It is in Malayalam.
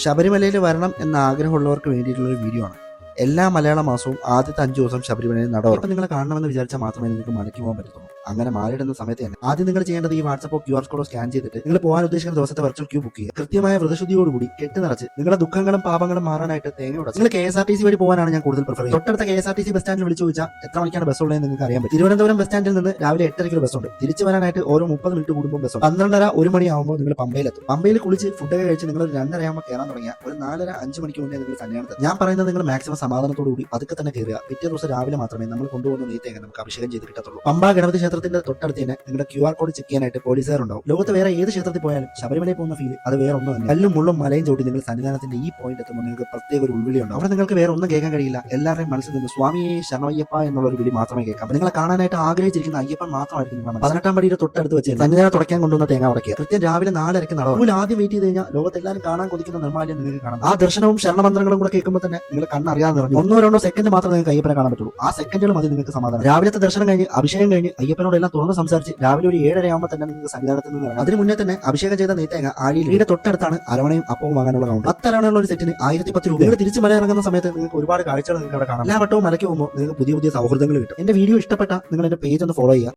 ശബരിമലയിൽ വരണം എന്ന ആഗ്രഹമുള്ളവർക്ക് വേണ്ടിയിട്ടുള്ളൊരു വീഡിയോ ആണ്. എല്ലാ മലയാള മാസവും ആദ്യത്തെ 5 ദിവസം ശബരിമലയിൽ നട തുറക്കും. നിങ്ങളെ കാണണമെന്ന് വിചാരിച്ചാൽ മാത്രമേ നിങ്ങൾക്ക് മലയ്ക്ക് പോകാൻ പറ്റത്തുള്ളൂ. അങ്ങനെ മാലയിടുന്ന സമയത്ത് തന്നെ ആദ്യം നിങ്ങൾ ചെയ്യേണ്ടത് ഈ വാട്സപ്പോ QR കോഡോ സ്കാൻ ചെയ്തിട്ട് നിങ്ങൾ പോകാൻ ഉദ്ദേശിക്കുന്ന ദിവസത്തെ വെർച്വൽ ക്യൂ ബുക്ക് ചെയ്യുക. കൃത്യമായ വ്രതശുദ്ധിയോടുകൂടി കെട്ട് നിറച്ച് നിങ്ങളുടെ ദുഃഖങ്ങളും പാപങ്ങളും മാറാനായിട്ട് തേങ്ങ ഉടച്ച് നിങ്ങൾ KSRTC വഴി പോകാനാണ് ഞാൻ കൂടുതൽ പ്രിഫർ ചെയ്യുന്നത്. തൊട്ടടുത്ത KSRTC ബസ് സ്റ്റാൻഡിൽ വിളിച്ചു ചോദിച്ചാൽ എത്ര മണിക്കാണ് ബസ് ഉള്ളതെന്ന് നിങ്ങൾക്ക് അറിയാൻ പറ്റും. തിരുവനന്തപുരം ബസ് സ്റ്റാൻഡിൽ നിന്ന് രാവിലെ 8:30 ബസ് ഉണ്ട്. തിരിച്ചു വരാനായിട്ട് ഓരോ 30 മിനിറ്റ് കൂടുമ്പോൾ ബസ് ഉണ്ട്. 12:30 1 മണിയാകുമ്പോൾ നിങ്ങൾ പമ്പയിലെത്തും. പമ്പയിൽ കുളിച്ച് ഫുഡൊക്കെ കഴിച്ച് നിങ്ങൾ 2:30 ആകുമ്പോൾ കയറാൻ തുടങ്ങിയ ഒരു 4:30 5 മണിക്ക് മുന്നേ നിങ്ങൾ സന്നിധാനത്ത്. ഞാൻ പറയുന്നത് നിങ്ങൾ മാക്സിമം സമാധാനത്തോടുകൂടി അതൊക്കെ തന്നെ കയറുക. പിറ്റേ ദിവസം രാവിലെ മാത്രമേ നമ്മൾ കൊണ്ടുപോകുന്ന നെയ്ത്തേങ്ങ നമുക്ക് അഭിഷേകം ചെയ്ത് കിട്ടത്തുള്ളൂ. പമ്പ ഗണപതി ക്ഷേത്രത്തിന്റെ തൊട്ടടുത്ത് തന്നെ നിങ്ങളുടെ QR കോഡ് ചെക്ക് ചെയ്യാനായിട്ട് പോലീസുകാരുണ്ടാവും. ലോകത്ത് വേറെ ഏത് ക്ഷേത്രത്തിൽ പോയാലും ശബരിമലയിൽ പോകുന്ന ഫീൽ അത് വേറെ ഒന്നും തന്നെ. കല്ലും മുള്ളും മലയും ചവിട്ടി നിങ്ങൾ സന്നിധാനത്തിന്റെ ഈ പോയിന്റ് എത്തുമ്പോൾ നിങ്ങൾക്ക് പ്രത്യേക ഒരു ഉൾവിളി ഉണ്ടാവും. അവിടെ നിങ്ങൾക്ക് വേറെ ഒന്നും കേൾക്കാൻ കഴിയില്ല. എല്ലാവരുടെയും മനസ്സിൽ നിന്ന് സ്വാമിയെ ശരണയ്യപ്പ എന്നുള്ള ഒരു വിളി മാത്രമേ കേൾക്കാം. നിങ്ങളെ കാണാനായിട്ട് ആഗ്രഹിച്ചിരിക്കുന്ന അയ്യപ്പൻ മാത്രമായിരിക്കും നിങ്ങൾ 18-ാം പടിയുടെ തൊട്ടടുത്ത് വെച്ച് സന്നിധാനം തുടയ്ക്കാൻ കൊണ്ടുവന്ന തേങ്ങ ഉടക്കുക. കൃത്യം രാവിലെ 4:30 നടക്കും. ആദ്യം വെയിറ്റ് ചെയ്ത് കഴിഞ്ഞാൽ ലോകത്തെല്ലാവരും കാണാൻ കൊതിക്കുന്ന നിർമ്മാല്യം നിങ്ങൾക്ക് കാണാം. ആ ദർശനവും ശരണമന്ത്രങ്ങളും കൂടെ കേൾക്കുമ്പോൾ തന്നെ നിങ്ങൾ കണ്ണറിയാതെ നിറഞ്ഞു. 1-2 സെക്കൻഡ് മാത്രമേ നിങ്ങൾക്ക് അയ്യപ്പനെ കാണാൻ പറ്റുള്ളൂ. ആ സെക്കൻഡുകൾ മതി നിങ്ങൾക്ക് സമാധാനം. രാവിലത്തെ ദർശനം കഴിഞ്ഞ് അഭിഷേകം കഴിഞ്ഞ് അയ്യപ്പനോട് എല്ലാം തുറന്ന് സംസാരിച്ച് രാവിലെ ഒരു 7:30 ആകുമ്പോൾ തന്നെ നിങ്ങൾക്ക് സന്നിധാനത്തിൽ നിന്ന് ഇറങ്ങാം. അതിന് മുന്നേ തന്നെ അഭിഷേകം ചെയ്ത നെയ്ത്തേങ്ങ ആഴിയുടെ തൊട്ടടുത്താണ് അരവണയും അപ്പവും വാങ്ങാനുള്ള കൗണ്ടർ. 10 അരവണയുള്ള ഒരു സെറ്റിന് 1010 രൂപ. നിങ്ങൾ തിരിച്ച് മല ഇറങ്ങുന്ന സമയത്ത് നിങ്ങൾക്ക് ഒരുപാട് കാഴ്ചകൾ നിങ്ങൾക്ക് അവിടെ കാണാം. എല്ലാ വട്ടവും മലയ്ക്ക് പോകുമ്പോൾ നിങ്ങൾക്ക് പുതിയ പുതിയ സൗഹൃദങ്ങൾ കിട്ടും. എന്റെ വീഡിയോ ഇഷ്ടപ്പെട്ട നിങ്ങൾ എന്റെ പേജ് ഒന്ന് ഫോളോ ചെയ്യുക.